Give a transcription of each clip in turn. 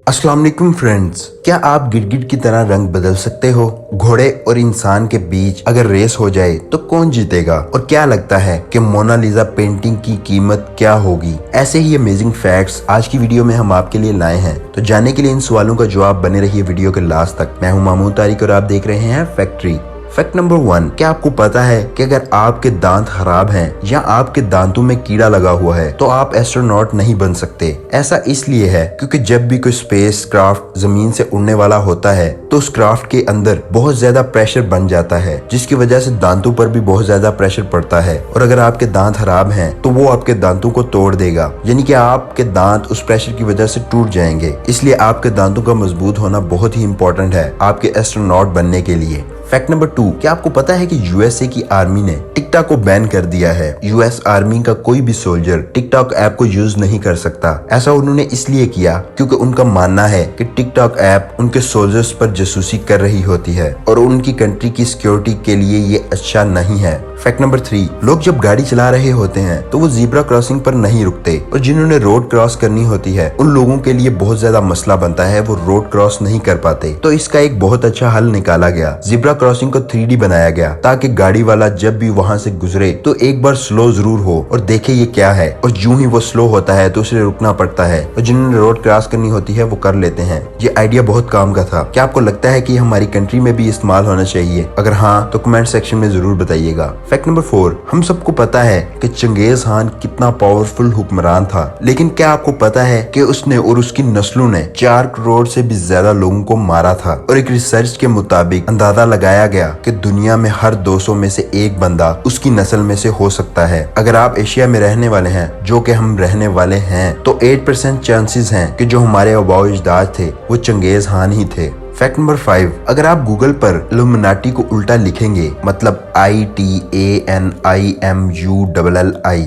अस्सलाम वालेकुम फ्रेंड्स, क्या आप गिरगिट की तरह रंग बदल सकते हो? घोड़े और इंसान के बीच अगर रेस हो जाए तो कौन जीतेगा? और क्या लगता है कि मोनालिसा पेंटिंग की कीमत क्या होगी? ऐसे ही अमेजिंग फैक्ट्स आज की वीडियो में हम आपके लिए लाए हैं। तो जानने के लिए इन सवालों का जवाब बने रहिए वीडियो के लास्ट तक। मैं हूं महमूद तारिक और आप देख रहे हैं फैक्ट्री। फैक्ट नंबर 1, क्या आपको पता है कि अगर आपके दांत खराब हैं या आपके दांतों में कीड़ा लगा हुआ है तो आप एस्ट्रोनॉट नहीं बन सकते। ऐसा इसलिए है क्योंकि जब भी कोई स्पेस क्राफ्ट जमीन से उड़ने वाला होता है तो उस क्राफ्ट के अंदर बहुत ज्यादा प्रेशर बन जाता है, जिसकी वजह से दांतों पर भी बहुत ज्यादा प्रेशर पड़ता है। और अगर आपके दांत खराब हैं तो वो आपके दांतों को तोड़ देगा, यानी कि आपके दांत उस प्रेशर की वजह से टूट जाएंगे। इसलिए आपके दांतों का मजबूत होना बहुत ही इंपॉर्टेंट है आपके एस्ट्रोनॉट बनने के लिए। फैक्ट नंबर 2, क्या आपको पता है कि यूएसए की आर्मी ने टिकटॉक को बैन कर दिया है? यूएस आर्मी का कोई भी सोल्जर टिकटॉक ऐप को यूज नहीं कर सकता। ऐसा उन्होंने इसलिए किया क्योंकि उनका मानना है कि टिकटॉक ऐप उनके सोल्जर्स पर जासूसी कर रही होती है और उनकी कंट्री की सिक्योरिटी के लिए ये अच्छा नहीं है। फैक्ट नंबर 3, लोग जब गाड़ी चला रहे होते हैं तो वो जीब्रा क्रॉसिंग पर नहीं रुकते और जिन्होंने रोड क्रॉस करनी होती है उन लोगों के लिए बहुत ज्यादा मसला बनता है, वो रोड क्रॉस नहीं कर पाते। तो इसका एक बहुत अच्छा हल निकाला गया। जीब्रा क्रॉसिंग को 3D बनाया गया ताकि गाड़ी वाला जब भी वहां से गुजरे तो एक बार स्लो जरूर हो और देखे ये क्या है, और यूं ही वो स्लो होता है तो उसे रुकना पड़ता है और जिन्होंने रोड क्रॉस करनी होती है वो कर लेते हैं। ये आइडिया बहुत काम का था। क्या आपको लगता है कि हमारी कंट्री में भी इस्तेमाल होना चाहिए? अगर हाँ तो कमेंट सेक्शन में जरूर बताइएगा। फैक्ट नंबर 4, हम सबको पता है कि चंगेज खान कितना पावरफुल हुक्मरान था, लेकिन क्या आपको पता है कि उसने और उसकी नस्लों ने 4 करोड़ से भी ज्यादा लोगों को मारा था? और एक रिसर्च के मुताबिक अंदाजा लगाया गया कि दुनिया में हर 200 में से एक बंदा उसकी नस्ल में से हो सकता है। अगर आप एशिया में रहने वाले हैं, जो कि हम रहने वाले हैं, तो 8% चांसेस हैं कि जो हमारे आबाओ अजदाद थे वो चंगेज खान ही थे। फैक्ट नंबर 5, अगर आप गूगल पर इल्यूमिनाटी को उल्टा लिखेंगे, मतलब ITANIMULLI,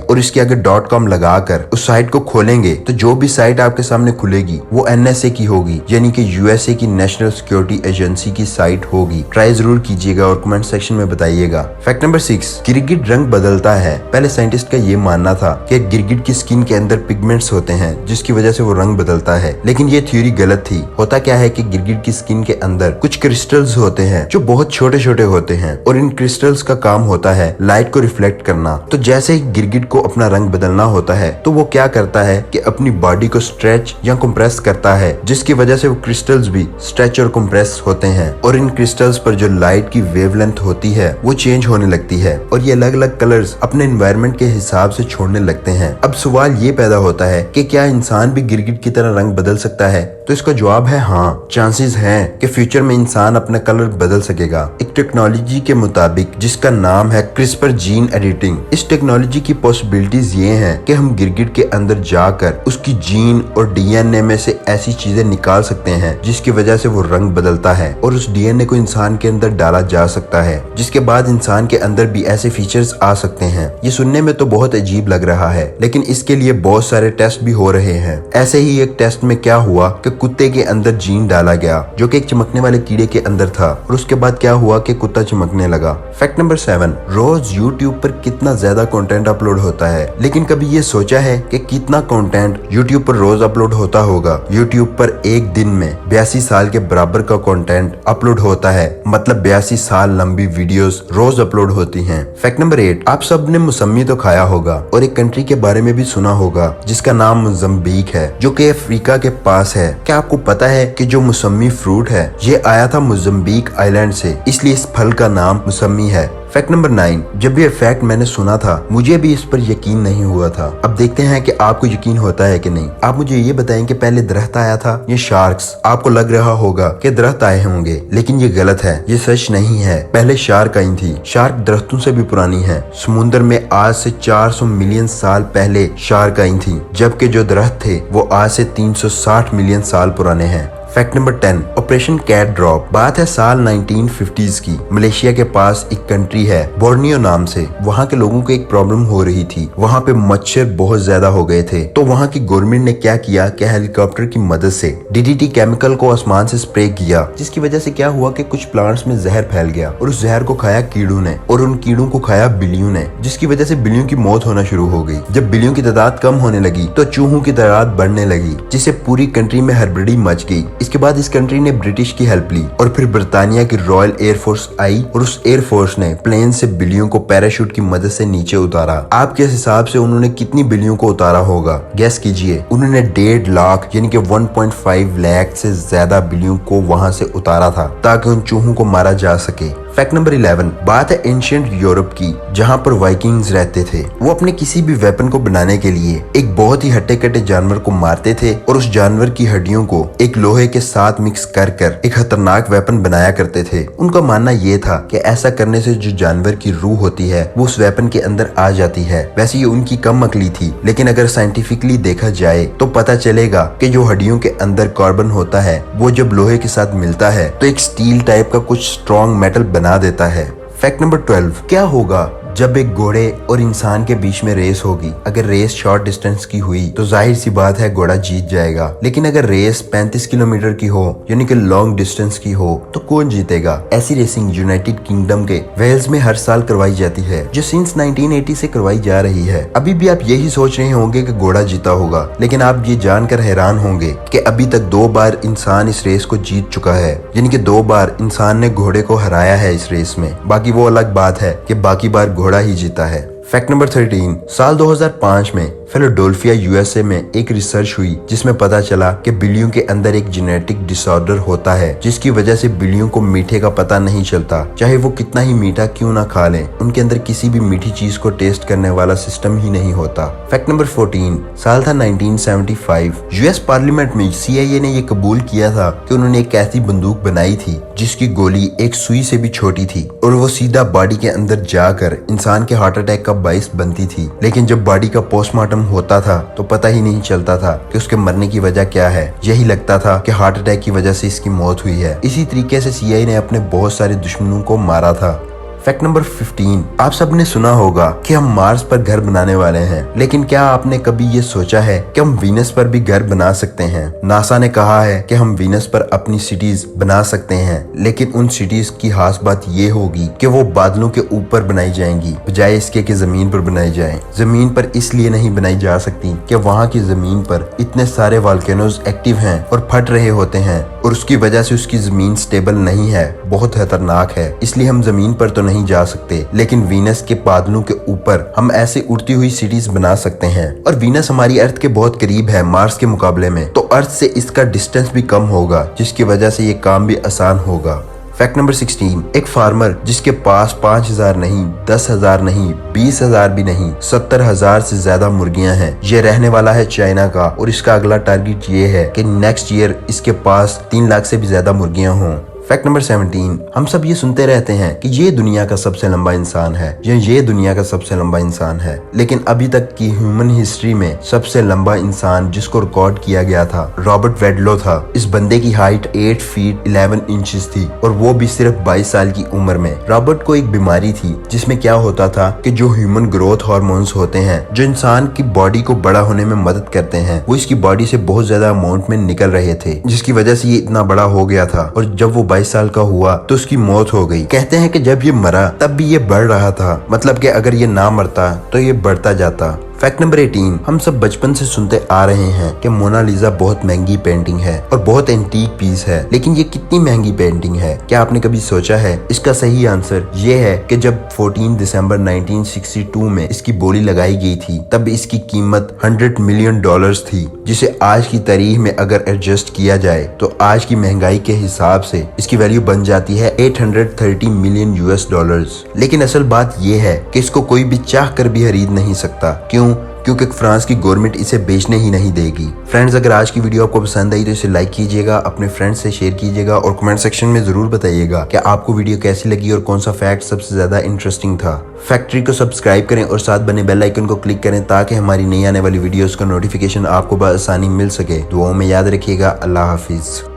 और इसके आगे .com लगाकर उस साइट को खोलेंगे तो जो भी साइट आपके सामने खुलेगी वो NSA की होगी, यानी कि यूएसए की नेशनल सिक्योरिटी एजेंसी की साइट होगी। ट्राई जरूर कीजिएगा और कमेंट सेक्शन में बताइएगा। फैक्ट नंबर 6, गिरगिट रंग बदलता है। पहले साइंटिस्ट का ये मानना था कि गिरगिट की स्किन के अंदर पिगमेंट्स होते हैं जिसकी वजह से वो रंग बदलता है, लेकिन ये थ्योरी गलत थी। होता क्या है कि गिरगिट की स्किन के अंदर कुछ क्रिस्टल्स होते हैं जो बहुत छोटे छोटे होते हैं और इन क्रिस्टल्स का काम होता है लाइट को रिफ्लेक्ट करना। तो जैसे ही गिरगिट को अपना रंग बदलना होता है तो वो क्या करता है कि अपनी बॉडी को स्ट्रेच या कंप्रेस करता है, जिसकी वजह से वो क्रिस्टल्स भी स्ट्रेच और कंप्रेस होते हैं और इन क्रिस्टल्स पर जो लाइट की वेवलेंथ होती है वो चेंज होने लगती है और ये अलग अलग कलर्स अपने एनवायरनमेंट के हिसाब से छोड़ने लगते हैं। अब सवाल ये पैदा होता है कि क्या इंसान भी गिरगिट की तरह रंग बदल सकता है? तो इसका जवाब है हाँ, चांसेस हैं कि फ्यूचर में इंसान अपना कलर बदल सकेगा एक टेक्नोलॉजी के मुताबिक जिसका नाम है क्रिस्पर जीन एडिटिंग। इस टेक्नोलॉजी की पॉसिबिलिटीज ये हैं कि हम गिरगिट के अंदर जाकर उसकी जीन और DNA में से ऐसी चीजें निकाल सकते हैं जिसकी वजह से वो रंग बदलता है और उस DNA को इंसान के अंदर डाला जा सकता है, जिसके बाद इंसान के अंदर भी ऐसे फीचर्स आ सकते हैं। ये सुनने में तो बहुत अजीब लग रहा है, लेकिन इसके लिए बहुत सारे टेस्ट भी हो रहे हैं। ऐसे ही एक टेस्ट में क्या हुआ कि कुत्ते के अंदर जीन डाला गया जो कि एक चमकने वाले कीड़े के अंदर था और उसके बाद क्या हुआ कि कुत्ता चमकने लगा। फैक्ट नंबर 7, रोज YouTube पर कितना ज्यादा कंटेंट अपलोड होता है, लेकिन कभी ये सोचा है कि कितना कंटेंट YouTube पर रोज अपलोड होता होगा? YouTube पर एक दिन में 82 साल के बराबर का कंटेंट अपलोड होता है, मतलब 82 साल लंबी वीडियोस रोज अपलोड होती हैं। फैक्ट नंबर 8, आप सब ने मौसमी तो खाया होगा और एक कंट्री के बारे में भी सुना होगा जिसका नाम मोज़म्बिक है, जो कि अफ्रीका के पास है। क्या आपको पता है कि जो मौसमी फ्रूट है ये आया था मोज़म्बिक आइलैंड से, इसलिए इस फल का नाम मौसमी है। फैक्ट नंबर 9, जब ये फैक्ट मैंने सुना था मुझे भी इस पर यकीन नहीं हुआ था। अब देखते हैं कि आपको यकीन होता है कि नहीं। आप मुझे ये बताएं कि पहले दरख्त आया था ये शार्क्स? आपको लग रहा होगा कि दरख्त आए होंगे, लेकिन ये गलत है, ये सच नहीं है। पहले शार्क आई थी। शार्क दरख्तों से भी पुरानी है। समुद्र में आज से 400 मिलियन साल पहले शार्क आई थी, जबकि जो दरख्त थे वो आज से 360 मिलियन साल पुराने हैं। Fact number 10, operation cat drop. बात है साल 1950s की। मलेशिया के पास एक कंट्री है बोर्नियो नाम से। वहाँ के लोगों को एक प्रॉब्लम हो रही थी, वहाँ पे मच्छर बहुत ज्यादा हो गए थे। तो वहाँ की गवर्नमेंट ने क्या किया कि हेलीकॉप्टर की मदद से DDT केमिकल को आसमान से स्प्रे किया, जिसकी वजह से क्या हुआ कि कुछ प्लांट्स में जहर फैल गया और उस जहर को खाया कीड़ों ने और उन कीड़ों को खाया बिल्लियों ने, जिसकी वजह से बिल्लियों की मौत होना शुरू हो गई। जब बिल्लियों की तादाद कम होने लगी तो चूहों की तादाद बढ़ने लगी, जिससे पूरी कंट्री में हड़बड़ी मच गई। इसके बाद इस कंट्री ने ब्रिटिश की हेल्प ली और फिर ब्रिटानिया की रॉयल एयर फोर्स आई और उस एयर फोर्स ने प्लेन से बिल्लियों को पैराशूट की मदद से नीचे उतारा। आपके हिसाब से उन्होंने कितनी बिल्लियों को उतारा होगा? गैस कीजिए। उन्होंने 1.5 लाख यानी कि 1.5 लाख से ज्यादा बिल्लियों को वहां से उतारा था ताकि उन चूहों को मारा जा सके। फैक्ट नंबर 11, बात है एंशिएंट यूरोप की, जहां पर वाइकिंग्स रहते थे। वो अपने किसी भी वेपन को बनाने के लिए एक बहुत ही हट्टे कट्टे जानवर को मारते थे और उस जानवर की हड्डियों को एक लोहे के साथ मिक्स कर एक खतरनाक वेपन बनाया करते थे। उनका मानना ये था कि ऐसा करने से जो जानवर की रूह होती है वो उस वेपन के अंदर आ जाती है। वैसे ये उनकी कम अकली थी, लेकिन अगर साइंटिफिकली देखा जाए तो पता चलेगा कि जो हड्डियों के अंदर कार्बन होता है वो जब लोहे के साथ मिलता है तो एक स्टील टाइप का कुछ स्ट्रॉन्ग मेटल बना देता है। फैक्ट नंबर 12, क्या होगा जब एक घोड़े और इंसान के बीच में रेस होगी? अगर रेस शॉर्ट डिस्टेंस की हुई तो जाहिर सी बात है घोड़ा जीत जाएगा, लेकिन अगर रेस 35 किलोमीटर की हो यानी कि लॉन्ग डिस्टेंस की हो तो कौन जीतेगा? ऐसी रेसिंग यूनाइटेड किंगडम के वेल्स में हर साल करवाई जाती है, जो सिंस 1980 से करवाई जा रही है। अभी भी आप यही सोच रहे होंगे कि घोड़ा जीता होगा, लेकिन आप ये जानकर हैरान होंगे कि अभी तक 2 बार इंसान इस रेस को जीत चुका है, यानी कि 2 बार इंसान ने घोड़े को हराया है इस रेस में। बाकी वो अलग बात है कि बाकी बार घोड़ा ही जीता है। फैक्ट नंबर 13, साल 2005 में फिलाडेल्फिया USA में एक रिसर्च हुई जिसमें पता चला कि बिल्लियों के अंदर एक जेनेटिक डिसऑर्डर होता है, जिसकी वजह से बिल्लियों को मीठे का पता नहीं चलता, चाहे वो कितना ही मीठा क्यों ना खा लें। उनके अंदर किसी भी मीठी चीज को टेस्ट करने वाला सिस्टम ही नहीं होता। फैक्ट नंबर 14, साल था 1975। US पार्लियामेंट में CIA ने ये कबूल किया था कि उन्होंने एक ऐसी बंदूक बनाई थी जिसकी गोली एक सुई से भी छोटी थी और वो सीधा बॉडी के अंदर जाकर इंसान के हार्ट अटैक का बाइस बनती थी। लेकिन जब बॉडी का पोस्टमार्टम होता था तो पता ही नहीं चलता था कि उसके मरने की वजह क्या है। यही लगता था कि हार्ट अटैक की वजह से इसकी मौत हुई है। इसी तरीके से CIA ने अपने बहुत सारे दुश्मनों को मारा था। फैक्ट नंबर 15, आप सबने सुना होगा कि हम मार्स पर घर बनाने वाले हैं, लेकिन क्या आपने कभी ये सोचा है कि हम वीनस पर भी घर बना सकते हैं? नासा ने कहा है कि हम वीनस पर अपनी सिटीज बना सकते हैं, लेकिन उन सिटीज की खास बात ये होगी कि वो बादलों के ऊपर बनाई जाएंगी बजाय इसके कि जमीन पर बनाई जाए। जमीन पर इसलिए नहीं बनाई जा सकती कि वहाँ की जमीन पर इतने सारे वोल्केनोज एक्टिव हैं और फट रहे होते हैं और उसकी वजह से उसकी जमीन स्टेबल नहीं है, बहुत खतरनाक है। इसलिए हम जमीन पर तो नहीं जा सकते, लेकिन वीनस के बादलों के ऊपर हम ऐसे उड़ती हुई सिटीज बना सकते हैं। और वीनस हमारी अर्थ के बहुत करीब है मार्स के मुकाबले में, तो अर्थ से इसका डिस्टेंस भी कम होगा, जिसकी वजह से ये काम भी आसान होगा। फैक्ट नंबर 16, एक फार्मर जिसके पास 5000 नहीं, 10,000 नहीं, 20,000 भी नहीं, 70,000 से ज्यादा मुर्गियां हैं। ये रहने वाला है चाइना का और इसका अगला टारगेट ये है कि नेक्स्ट ईयर इसके पास 3 लाख से भी ज्यादा मुर्गियां हों। फैक्ट नंबर 17, हम सब ये सुनते रहते हैं कि ये दुनिया का सबसे लंबा इंसान है, ये दुनिया का सबसे लंबा इंसान है, लेकिन अभी तक की ह्यूमन हिस्ट्री में सबसे लंबा इंसान जिसको रिकॉर्ड किया गया था रॉबर्ट वेडलो था। इस बंदे की हाइट 8 फीट 11 इंचेस थी और वो भी सिर्फ 22 साल की उम्र में। रॉबर्ट को एक बीमारी थी जिसमें क्या होता था कि जो ह्यूमन ग्रोथ हार्मोन्स होते हैं जो इंसान की बॉडी को बड़ा होने में मदद करते हैं, वो इसकी बॉडी से बहुत ज्यादा अमाउंट में निकल रहे थे, जिसकी वजह से ये इतना बड़ा हो गया था। और जब वो 22 साल का हुआ तो उसकी मौत हो गई। कहते हैं कि जब ये मरा तब भी ये बढ़ रहा था, मतलब कि अगर ये ना मरता तो ये बढ़ता जाता। फैक्ट नंबर 18, हम सब बचपन से सुनते आ रहे हैं कि मोनालिसा बहुत महंगी पेंटिंग है और बहुत एंटीक पीस है, लेकिन ये कितनी महंगी पेंटिंग है? क्या आपने कभी सोचा है? इसका सही आंसर ये है कि जब 14 दिसंबर 1962 में इसकी बोली लगाई गई थी तब इसकी कीमत $100 मिलियन थी, जिसे आज की तारीख में अगर एडजस्ट किया जाए तो आज की महंगाई के हिसाब से इसकी वैल्यू बन जाती है $830 मिलियन। लेकिन असल बात ये है कि इसको कोई भी चाह कर भी खरीद नहीं सकता। क्यों? क्योंकि फ्रांस की गवर्नमेंट इसे बेचने ही नहीं देगी। फ्रेंड्स, अगर आज की वीडियो आपको पसंद आई तो इसे लाइक कीजिएगा, अपने फ्रेंड्स से शेयर कीजिएगा और कमेंट सेक्शन में जरूर बताइएगा कि आपको वीडियो कैसी लगी और कौन सा फैक्ट सबसे ज्यादा इंटरेस्टिंग था। फैक्ट्री को सब्सक्राइब करें और साथ बने बेल आइकन को क्लिक करें ताकि हमारी नई आने वाली वीडियोस का नोटिफिकेशन आपको बआसानी मिल सके। दुआओं में याद रखिएगा। अल्लाह हाफिज।